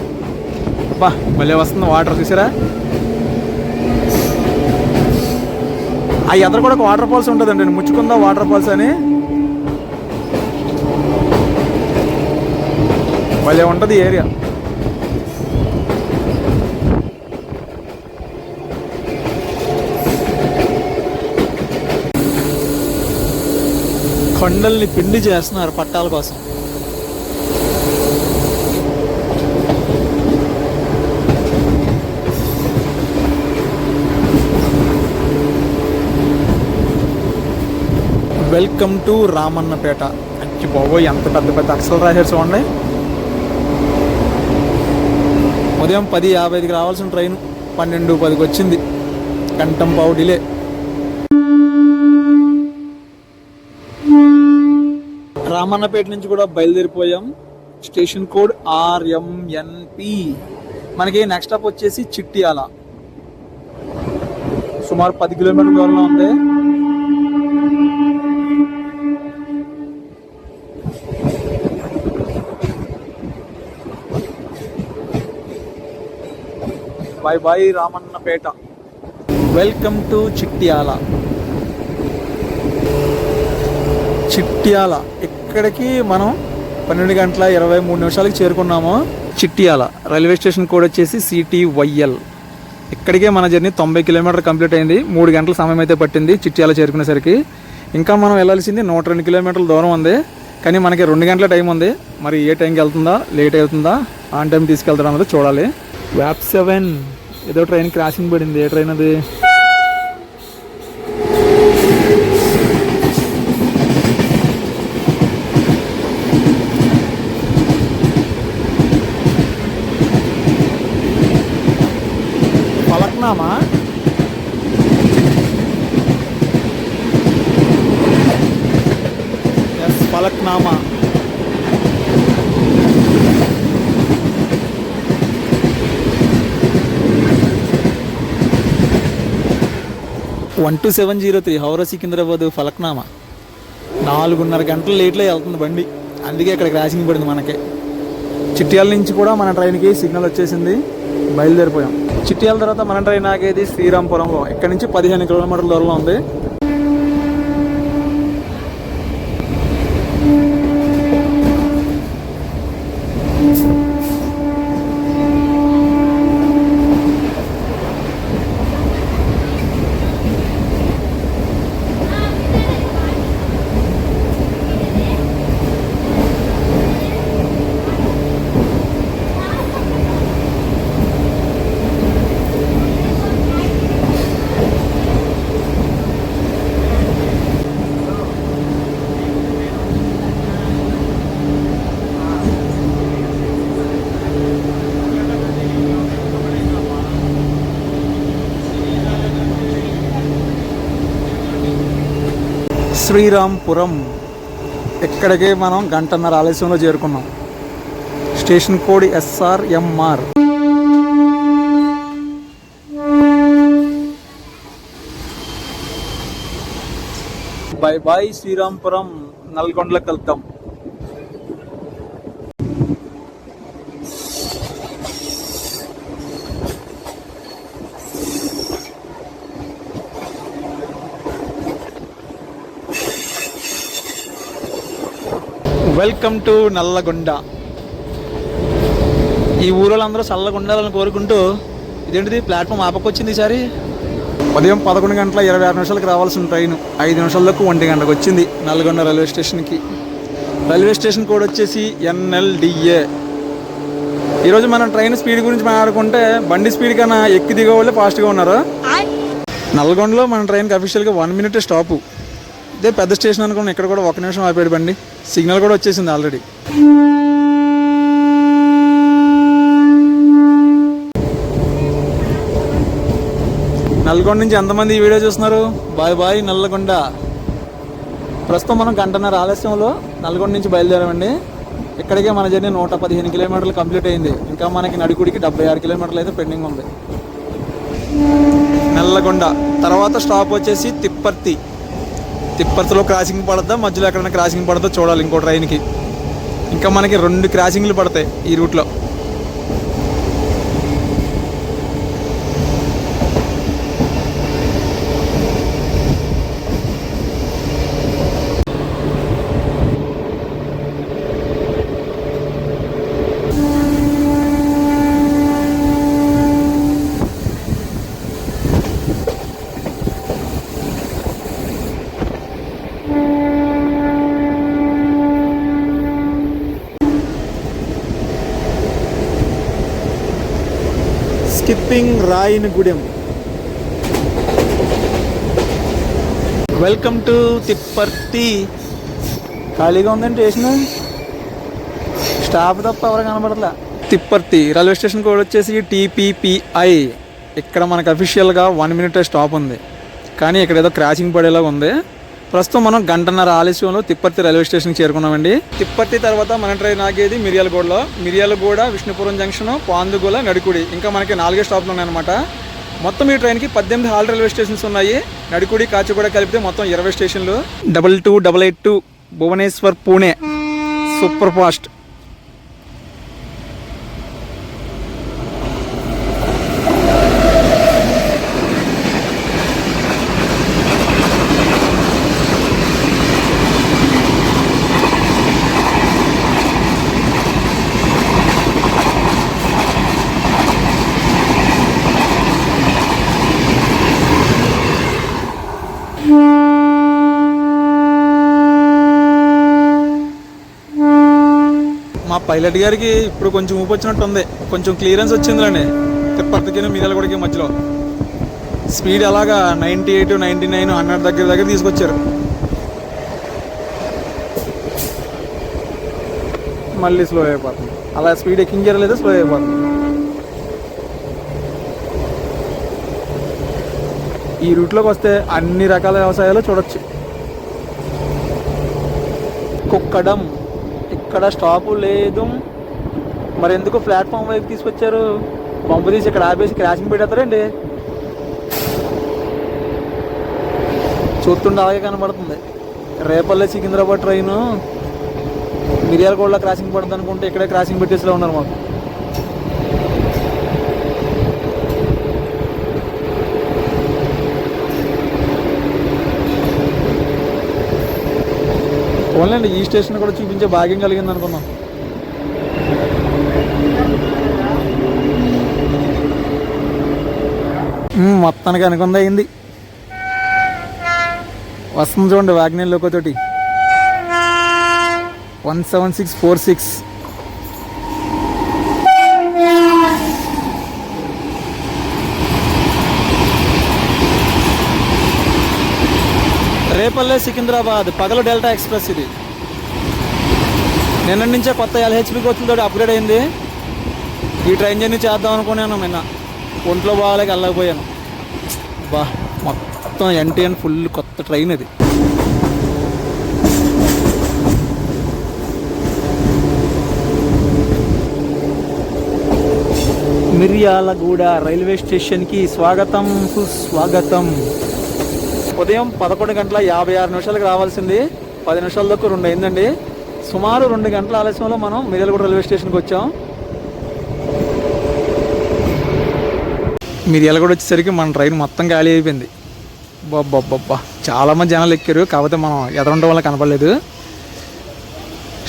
బా మళ్ళీ వస్తుంది వాటర్, చూసారా. ఆ ఎదురు కూడా ఒక వాటర్ ఫాల్స్ ఉంటుందండి, ముచ్చుకుందా వాటర్ ఫాల్స్ అని. భలే ఉంటుంది ఏరియా. కొండల్ని పిండి చేస్తున్నారు పట్టాల కోసం. Welcome to Ramannapet. అచ్చి బాబోయ్, ఎంత పెద్ద పెద్ద అక్షరాలు రాశారు చూడండి. ఉదయం 10:55కి రావాల్సిన ట్రైన్ 12:10కి వచ్చింది. గంటం పావు డిలే. రామన్నపేట నుంచి కూడా బయలుదేరిపోయాం. Station code RMNP. మనకి నెక్స్ట్ స్టాప్ వచ్చేసి చిట్యాల. సుమారు 10 కిలోమీటర్ల దూరంలో ఉంది. Bye bye Ramannapeta. Welcome to Chityal. Chityal ఇక్కడికి మనం 12:23 చేరుకున్నాము. చిట్యాల రైల్వే స్టేషన్ కోడ్ వచ్చేసి CTYL. ఇక్కడికే మన జర్నీ 90 కిలోమీటర్ కంప్లీట్ అయింది. 3 గంటల సమయం అయితే పట్టింది చిట్యాల చేరుకునేసరికి. ఇంకా మనం వెళ్ళాల్సింది 102 కిలోమీటర్ల దూరం ఉంది. కానీ మనకి 2 గంటల టైం ఉంది. మరి ఏ టైంకి వెళ్తుందా, లేట్ అవుతుందా, ఆన్ టైం తీసుకెళ్తారా అన్నది చూడాలి. WAP 7 ఏదో ట్రైన్ క్రాసింగ్ పడింది. ఏ ట్రైన్ అది? ఫలక్నామా? ఎస్, ఫలక్నామా. వన్ 2703 హౌరా సికింద్రాబాద్ ఫలక్నామా. 4:30 గంటల లేట్లో వెళ్తుంది బండి. అందుకే ఇక్కడ క్రాసింగ్ పడింది మనకి. చిట్యాల నుంచి కూడా మన ట్రైన్కి సిగ్నల్ వచ్చేసింది. బయలుదేరిపోయాం. చిట్యాల తర్వాత మన ట్రైన్ ఆగేది శ్రీరాంపురంలో. ఇక్కడ నుంచి 15 కిలోమీటర్ల దూరంలో ఉంది. శ్రీరాంపురం ఇక్కడికే మనం 1.5 గంటల ఆలస్యంలో చేరుకున్నాం. Station code SRMR. Bye bye Srirampuram. నల్గొండలోకి వెళ్తాం. Welcome to Nalgonda. ఈ ఊరిలో అందరూ చల్లగా ఉండాలని కోరుకుంటూ, ఇదేంటిది ప్లాట్ఫామ్ ఆపకొచ్చింది ఈసారి. ఉదయం 11:26 రావాల్సిన ట్రైన్ 5 నిమిషాలకు 1 గంటకు వచ్చింది నల్గొండ రైల్వే స్టేషన్కి. రైల్వే స్టేషన్ కోడ్ వచ్చేసి NLDA. ఈరోజు మనం ట్రైన్ స్పీడ్ గురించి మాట్లాడుకుంటే బండి స్పీడ్ కన్నా ఎక్కి దిగే వాళ్ళే ఫాస్ట్గా ఉన్నారు. నల్గొండలో మన ట్రైన్కి అఫీషియల్గా 1 మినిట్ స్టాపు. ఇదే పెద్ద స్టేషన్ అనుకున్నాం. ఇక్కడ కూడా 1 నిమిషం ఆపేడు బండి. సిగ్నల్ కూడా వచ్చేసింది ఆల్రెడీ. నల్గొండ నుంచి ఎంతమంది ఈ వీడియో చూస్తున్నారు? Bye bye Nalgonda. ప్రస్తుతం మనం 1.5 గంటల ఆలస్యంలో నల్గొండ నుంచి బయలుదేరామండి. ఇక్కడికే మన జర్నీ 115 కిలోమీటర్లు కంప్లీట్ అయింది. ఇంకా మనకి నడికుడికి 76 కిలోమీటర్లు అయితే పెండింగ్ ఉంది. నల్లగొండ తర్వాత స్టాప్ వచ్చేసి తిప్పర్తి. తిప్పర్తిలో క్రాసింగ్ పడద్దా, మధ్యలో ఎక్కడైనా క్రాసింగ్ పడద్దో చూడాలి ఇంకో ట్రైన్కి. ఇంకా మనకి 2 క్రాసింగ్లు పడతాయి ఈ రూట్లో. Skipping Rayanagudem. Welcome to Tipparthi. ఖాళీగా ఉందండి స్టేషన్, స్టాప్ తప్ప ఎవరు కనబడట్లా. తిప్పర్తి రైల్వే స్టేషన్ కోడ్ వచ్చేసి TPPI. ఇక్కడ మనకు అఫీషియల్గా 1 minute స్టాప్ ఉంది, కానీ ఇక్కడ ఏదో క్రాసింగ్ పడేలాగా ఉంది. ప్రస్తుతం మనం గంటన్నర ఆలస్యంలో తిప్పర్తి రైల్వే స్టేషన్కి చేరుకున్నామండి. తిప్పర్తి తర్వాత మన ట్రైన్ ఆగేది మిర్యాలగూడలో. మిర్యాలగూడ, విష్ణుపురం జంక్షన్, పాందుగుల, నడికుడి, ఇంకా మనకి 4 స్టాప్లు ఉన్నాయన్నమాట. మొత్తం ఈ ట్రైన్కి 18 హాల్ రైల్వే స్టేషన్స్ ఉన్నాయి. నడికుడి, కాచిగూడ కలిపితే మొత్తం 20 స్టేషన్లు. 2288 భువనేశ్వర్ పూణే సూపర్ ఫాస్ట్. మా పైలట్ గారికి ఇప్పుడు కొంచెం ఊపి వచ్చినట్టు ఉంది, కొంచెం క్లియరెన్స్ వచ్చిందిలేండి. తిప్పర్తికి మిర్యాలగూడకి మధ్యలో స్పీడ్ అలాగా 98, 99, 100 దగ్గర తీసుకొచ్చారు. మళ్ళీ స్లో అయిపోతుంది. అలా స్పీడ్ ఎక్కించారు లేదా స్లో అయిపోతుంది. ఈ రూట్లోకి వస్తే అన్ని రకాల వ్యవసాయాలు చూడొచ్చు. కుక్కడం, ఇక్కడ స్టాపు లేదు. మరి ఎందుకు ప్లాట్ఫామ్ వైపు తీసుకొచ్చారు? పంపు తీసి ఇక్కడ ఆపేసి క్రాసింగ్ పెట్టేస్తారండి. చూస్తుండే అలాగే కనబడుతుంది. రేపల్లె సికింద్రాబాద్ ట్రైను మిర్యాలగూడలో క్రాసింగ్ పడుతుంది అనుకుంటే ఇక్కడే క్రాసింగ్ పెట్టేసిలో ఉన్నారు మాకు. ఓన్లండి ఈ స్టేషన్ కూడా చూపించే భాగ్యం కలిగింది అనుకున్నాం. మొత్తానికి అనుకుంది అయింది. వస్తుంది చూడండి వాగ్నేర్ లోకోతోటి 17646. రేపల్లె సికింద్రాబాద్ పగలు డెల్టా ఎక్స్ప్రెస్. ఇది నిన్న నుంచే కొత్త LHB కోచ్లతో అప్గ్రేడ్ అయింది. ఈ ట్రైన్ జర్నీ చేద్దాం అనుకున్నాను, నిన్న ఒంట్లో బాగాలేక వెళ్ళకపోయాను. బా మొత్తం NTN ఫుల్ కొత్త ట్రైన్ ఇది. మిర్యాలగూడ రైల్వే స్టేషన్కి స్వాగతం సుస్వాగతం. ఉదయం 11:56 రావాల్సింది 10 నిమిషాలకు 2 అయిందండి. సుమారు 2 గంటల ఆలస్యంలో మనం మిర్యాలగూడ రైల్వే స్టేషన్కి వచ్చాం. మిర్యాలగూడ వచ్చేసరికి మన ట్రైన్ మొత్తం ఖాళీ అయిపోయింది. బాబ్బా చాలామంది జనాలు ఎక్కారు, కాకపోతే మనం ఎదరండం వల్ల కనపడలేదు.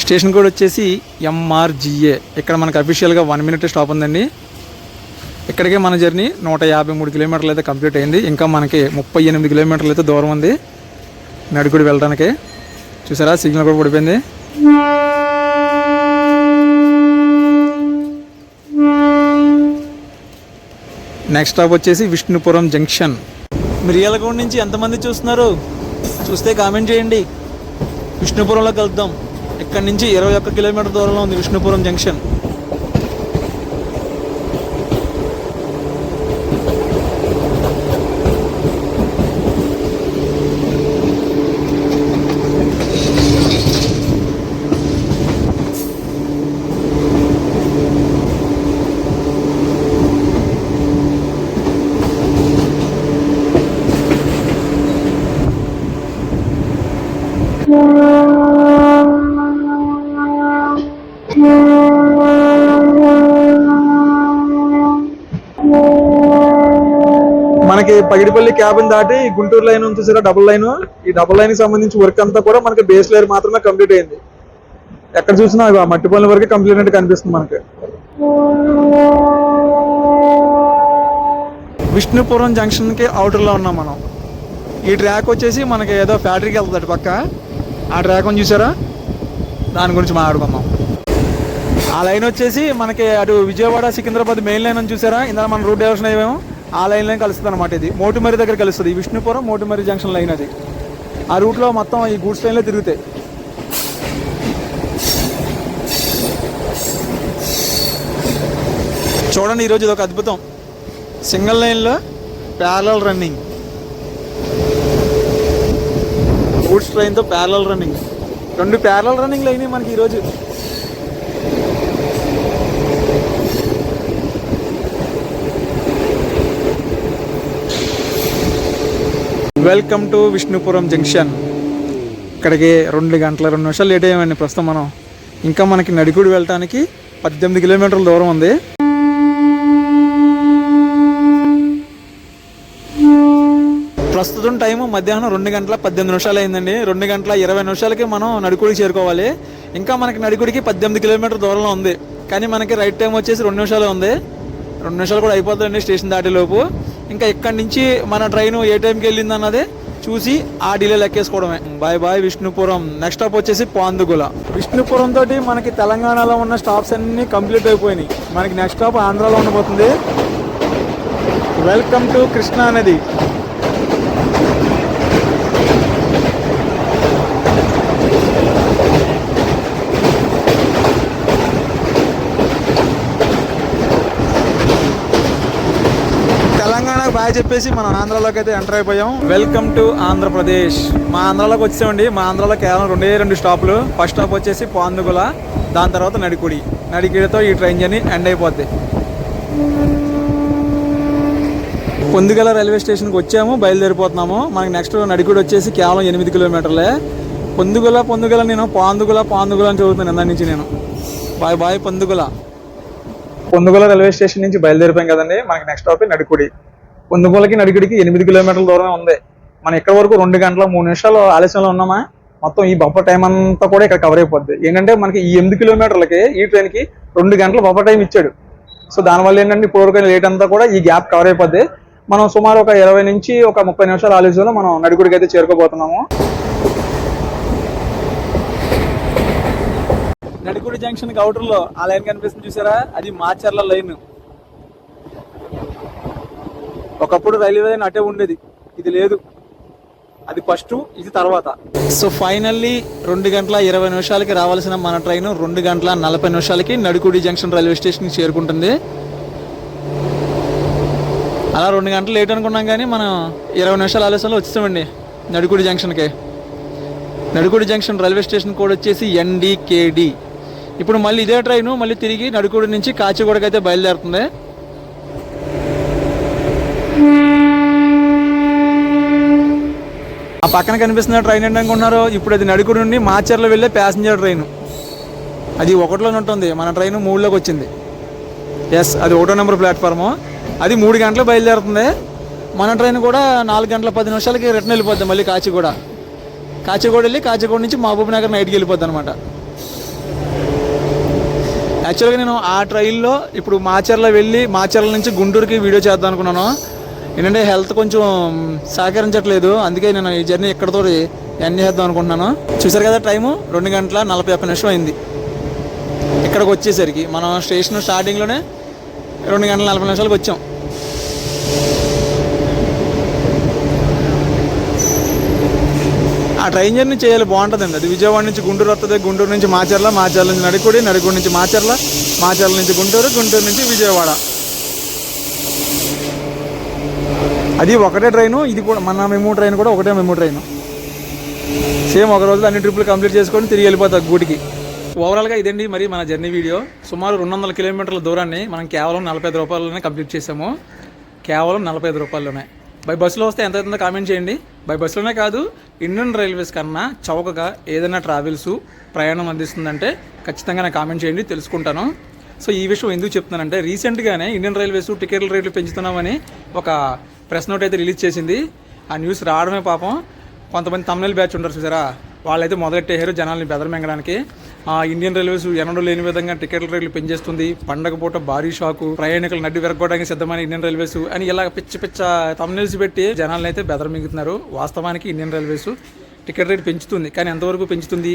స్టేషన్ కోడ్ వచ్చేసి MRGA. ఇక్కడ మనకు అఫీషియల్గా 1 minute స్టాప్ ఉందండి. ఇక్కడికే మన జర్నీ 153 కిలోమీటర్లు అయితే కంప్లీట్ అయింది. ఇంకా మనకి 38 కిలోమీటర్లు అయితే దూరం ఉంది నడికుడి వెళ్ళడానికి. చూసారా సిగ్నల్ కూడా పడిపోయింది. నెక్స్ట్ స్టాప్ వచ్చేసి విష్ణుపురం జంక్షన్. మిర్యాలగూడ నుంచి ఎంతమంది చూస్తున్నారు చూస్తే కామెంట్ చేయండి. విష్ణుపురంలో కలుద్దాం. ఇక్కడ నుంచి 21 కిలోమీటర్ దూరంలో ఉంది విష్ణుపురం జంక్షన్. మనకి పగిడిపల్లి క్యాబిన్ దాటి గుంటూరు లైన్ ఉంది చూసారా, డబుల్ లైన్. ఈ డబుల్ లైన్ కి సంబంధించి వర్క్ అంతా కూడా మనకి బేస్ లేయర్ మాత్రమే కంప్లీట్ అయింది. ఎక్కడ చూసినా మట్టి పనుల వరకే కంప్లీట్ అయినట్టు కనిపిస్తుంది మనకి. విష్ణుపురం జంక్షన్ కి అవుటర్ లో ఉన్నాం మనం. ఈ ట్రాక్ వచ్చేసి మనకి ఏదో ఫ్యాక్టరీకి వెళ్తుంది పక్క. ఆ ట్రాక్ అని చూసారా, దాని గురించి మాట్లాడుకుందాం. ఆ లైన్ వచ్చేసి మనకి అటు విజయవాడ సికింద్రాబాద్ మెయిన్ లైన్ అని చూసారా, ఇందులో మన రూట్ డైవర్షన్ అయ్యాము. ఆ లైన్ కలుస్తుంది అనమాట. ఇది మోటుమరి దగ్గర కలుస్తుంది. విష్ణుపురం మోటుమరి జంక్షన్ లైన్ అది. ఆ రూట్లో మొత్తం ఈ గూడ్స్ ట్రైన్లో తిరుగుతాయి. చూడండి, ఈరోజు ఇది ఒక అద్భుతం. సింగిల్ లైన్లో ప్యారలల్ రన్నింగ్, గూడ్స్ ట్రైన్తో ప్యారలల్ రన్నింగ్. 2 ప్యారలల్ రన్నింగ్లు అయినాయి మనకి ఈరోజు. Welcome to Vishnupuram junction. ఇక్కడికి 2 గంటల 2 నిమిషాలు లేట్ అయ్యామండి. ప్రస్తుతం మనం ఇంకా మనకి నడికుడి వెళ్ళటానికి 18 కిలోమీటర్ల దూరం ఉంది. ప్రస్తుతం టైము మధ్యాహ్నం 2 గంటల 18 నిమిషాలు అయిందండి. 2 గంటల 20 నిమిషాలకి మనం నడికుడికి చేరుకోవాలి. ఇంకా మనకి నడికుడికి 18 కిలోమీటర్ల దూరంలో ఉంది. కానీ మనకి రైట్ టైం వచ్చేసి 2 నిమిషాలు ఉంది. 2 నిమిషాలు కూడా అయిపోతుందండి స్టేషన్ దాటేలోపు. ఇంకా ఇక్కడి నుంచి మన ట్రైన్ ఏ టైంకి వెళ్ళింది అన్నది చూసి ఆ డిలే లెక్కేసుకోవడమే. Bye bye Vishnupuram. Next stop వచ్చేసి పాందుగుల. విష్ణుపురం తోటి మనకి తెలంగాణలో ఉన్న స్టాప్స్ అన్నీ కంప్లీట్ అయిపోయినాయి. మనకి నెక్స్ట్ స్టాప్ ఆంధ్రాలో ఉండబోతుంది. వెల్కమ్ టు కృష్ణా నది. తెలంగాణకు బాయ్ చెప్పేసి మనం ఆంధ్రాలోకి అయితే ఎంటర్ అయిపోయాం. Welcome to Andhra Pradesh. మా ఆంధ్రాలోకి వచ్చామండి. మా ఆంధ్రాలో కేవలం 2 స్టాపులు. ఫస్ట్ స్టాప్ వచ్చేసి పాందుగుల, దాని తర్వాత నడికుడి. నడికుడితో ఈ ట్రైన్ జర్నీ ఎండ్ అయిపోద్ది. పొందుగల రైల్వే స్టేషన్కి వచ్చాము, బయలుదేరిపోతున్నాము. మనకి నెక్స్ట్ నడికుడి వచ్చేసి కేవలం 8 కిలోమీటర్లే. పొందుగల నేను పాందుగుల అని చదువుతాను ఇందా నుంచి నేను. Bye bye Pondugula. Pondugula railway station నుంచి బయలుదేరిపోయాం కదండి. మనకి నెక్స్ట్ స్టాప్ నడికుడి. పొందుగలకి నడికుడికి 8 కిలోమీటర్ల దూరమే ఉంది. మనం ఇక్కడ వరకు 2 గంటల 3 నిమిషాలు ఆలస్యంలో ఉన్నామా, మొత్తం ఈ బఫర్ టైం అంతా కూడా ఇక్కడ కవర్ అయిపోద్ది. ఏంటంటే మనకి ఈ 8 కిలోమీటర్లకి ఈ ట్రైన్కి 2 గంటల బఫర్ టైం ఇచ్చాడు. సో దానివల్ల ఏంటంటే ఇప్పుడు లేట్ అంతా కూడా ఈ గ్యాప్ కవర్ అయిపోద్ది. మనం సుమారు ఒక 20 నుంచి ఒక 30 నిమిషాల ఆలస్యంలో మనం నడికుడికి అయితే చేరుకోబోతున్నాము. నడికుడి జంక్షన్ అవుటర్ లో ఆ లైన్ కనిపిస్తుంది చూసారా, అది మాచర్ల లైన్. ఒకప్పుడు రైల్వే లైన్ అటే ఉండేది, ఇది లేదు. అది ఫస్ట్, ఇది తర్వాత. సో ఫైనల్లీ 2 గంటల 20 నిమిషాలకి రావాల్సిన మన ట్రైన్ 2 గంటల 40 నిమిషాలకి నడికుడి జంక్షన్ రైల్వే స్టేషన్కి చేరుకుంటుంది. అలా 2 గంటలు లేట్ అనుకున్నాం కానీ మనం 20 నిమిషాల ఆలస్యంలో వచ్చేసామండి నడికుడి జంక్షన్కి. Nadikudi junction railway station code వచ్చేసి NDKD. ఇప్పుడు మళ్ళీ ఇదే ట్రైన్ మళ్ళీ తిరిగి నడికుడి నుంచి కాచిగూడకి అయితే బయలుదేరుతుంది. ఆ పక్కన కనిపిస్తున్న ట్రైన్ ఏంటనుకున్నారు, ఇప్పుడు అది నడికుడి నుండి మాచర్ల వెళ్ళే ప్యాసింజర్ ట్రైన్. అది 1లోనే ఉంటుంది, మన ట్రైన్ 3లోకి వచ్చింది. ఎస్, అది 1వ నెంబర్ ప్లాట్ఫాము. అది 3 గంటలు బయలుదేరుతుంది. మన ట్రైన్ కూడా 4 గంటల 10 నిమిషాలకి రిటర్న్ వెళ్ళిపోద్ది మళ్ళీ కాచిగూడ వెళ్ళి కాచిగూడ నుంచి మహబూబ్ నగర్ నైట్కి వెళ్ళిపోద్ది అనమాట. యాక్చువల్గా నేను ఆ ట్రైన్లో ఇప్పుడు మాచర్ల వెళ్ళి మాచర్ల నుంచి గుంటూరుకి వీడియో చేద్దాం అనుకున్నాను. ఏంటంటే హెల్త్ కొంచెం సహకరించట్లేదు, అందుకే నేను ఈ జర్నీ ఎక్కడితో ఎండ్ చేద్దాం అనుకుంటున్నాను. చూసారు కదా, టైము 2 గంటల 41 నిమిషం అయింది ఇక్కడికి వచ్చేసరికి. మనం స్టేషన్ స్టార్టింగ్లోనే 2 గంటల 40 నిమిషాలకు వచ్చాం. ఆ ట్రైన్ జర్నీ చేయాలి, బాగుంటుందండి. అది విజయవాడ నుంచి గుంటూరు వస్తుంది, గుంటూరు నుంచి మాచర్ల నుంచి నడికుడి నుంచి మాచర్ల నుంచి గుంటూరు నుంచి విజయవాడ. అది ఒకటే ట్రైను. ఇది కూడా మన మెమూ ట్రైన్ కూడా ఒకటే మెమూ ట్రైన్. సేమ్ ఒక రోజులో అన్ని ట్రిప్పులు కంప్లీట్ చేసుకొని తిరిగి వెళ్ళిపోతాం గూటికి. ఓవరాల్గా ఇదండి మరి మన జర్నీ వీడియో. సుమారు 200 కిలోమీటర్ల దూరాన్ని మనం కేవలం 45 రూపాయలలోనే కంప్లీట్ చేసాము. కేవలం 45 రూపాయల్లోనే. బై బస్సులో వస్తే ఎంత అవుతుందో కామెంట్ చేయండి. బై బస్సులోనే కాదు, ఇండియన్ రైల్వేస్ కన్నా చౌకగా ఏదైనా ట్రావెల్స్ ప్రయాణం అందిస్తుందంటే ఖచ్చితంగా నాకు కామెంట్ చేయండి, తెలుసుకుంటాను. సో ఈ విషయం ఎందుకు చెప్తున్నానంటే, రీసెంట్గానే ఇండియన్ రైల్వేస్ టికెట్ల రేట్లు పెంచుతున్నామని ఒక ప్రెస్ నోట్ అయితే రిలీజ్ చేసింది. ఆ న్యూస్ రావడమే పాపం కొంతమంది తమిళ బ్యాచ్ ఉంటారు చూసారా, వాళ్ళైతే మొదలెట్టేశారు జనాల్ని బెదరమెంగడానికి. ఇండియన్ రైల్వేస్ ఎన్నడూ లేని విధంగా టికెట్ల రేట్లు పెంచేస్తుంది, పండగ పూట భారీ షాకు, ప్రయాణికులు నడ్డి విరగొట్టడానికి సిద్ధమైన ఇండియన్ రైల్వేస్ అని ఇలా పిచ్చ తమిళస్ పెట్టి జనాలను అయితే బెదరమింగుతున్నారు. వాస్తవానికి ఇండియన్ రైల్వేస్ టికెట్ రేట్ పెంచుతుంది, కానీ ఎంతవరకు పెంచుతుంది?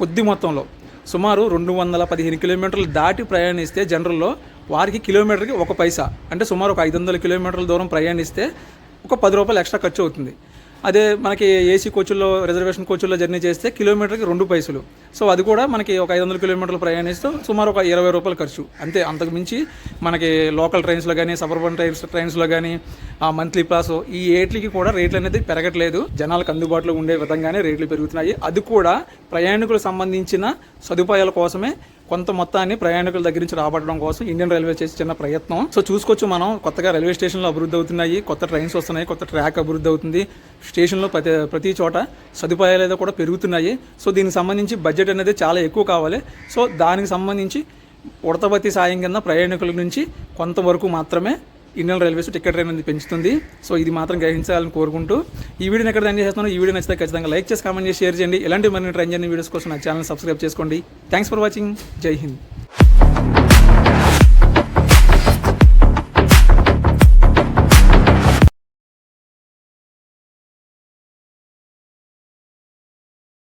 కొద్ది మొత్తంలో. సుమారు 215 కిలోమీటర్లు దాటి ప్రయాణిస్తే జనరల్లో వారికి కిలోమీటర్కి 1 పైసా, అంటే సుమారు ఒక 500 కిలోమీటర్ల దూరం ప్రయాణిస్తే ఒక 10 రూపాయలు ఎక్స్ట్రా ఖర్చు అవుతుంది. అదే మనకి ఏసీ కోచుల్లో రిజర్వేషన్ కోచుల్లో జర్నీ చేస్తే కిలోమీటర్కి 2 పైసలు. సో అది కూడా మనకి ఒక 500 కిలోమీటర్లు ప్రయాణిస్తూ సుమారు ఒక 20 రూపాయలు ఖర్చు అంతే. అంతకు మించి మనకి లోకల్ ట్రైన్స్లో కానీ సబర్బన్ ట్రైన్స్లో కానీ మంత్లీ పాస్ ఈ ఏట్లకి కూడా రేట్లు అనేది పెరగట్లేదు. జనాలకు అందుబాటులో ఉండే విధంగానే రేట్లు పెరుగుతున్నాయి. అది కూడా ప్రయాణికులకు సంబంధించిన సదుపాయాల కోసమే, కొంత మొత్తాన్ని ప్రయాణికుల దగ్గర నుంచి రాబట్టడం కోసం ఇండియన్ రైల్వే చేసి చిన్న ప్రయత్నం. సో చూసుకోవచ్చు మనం, కొత్తగా రైల్వే స్టేషన్లు అభివృద్ధి అవుతున్నాయి, కొత్త ట్రైన్స్ వస్తున్నాయి, కొత్త ట్రాక్ అభివృద్ధి అవుతుంది, స్టేషన్లో ప్రతి చోట సదుపాయాలు అయితే కూడా పెరుగుతున్నాయి. సో దీనికి సంబంధించి బడ్జెట్ అనేది చాలా ఎక్కువ కావాలి. సో దానికి సంబంధించి ఉడతబత్తి సాయం కింద ప్రయాణికుల నుంచి కొంతవరకు మాత్రమే ఇండియన్ రైల్వేస్ టికెట్ రేట్ అనేది పెంచుతుంది. సో ఇది మాత్రం గ్రహించాలని కోరుకుంటూ ఈ వీడియోని ఎక్కడ ఎండ్ చేస్తున్నాను. ఈ వీడియో నచ్చితే ఖచ్చితంగా లైక్ చేసి, కామెంట్ చేసి, షేర్ చేయండి. ఇలాంటి మరిన్ని ట్రైన్ జర్నీ వీడియోస్ కోసం నా ఛానల్ సబ్స్క్రైబ్ చేసుకోండి. Thanks for watching. జై హింద్.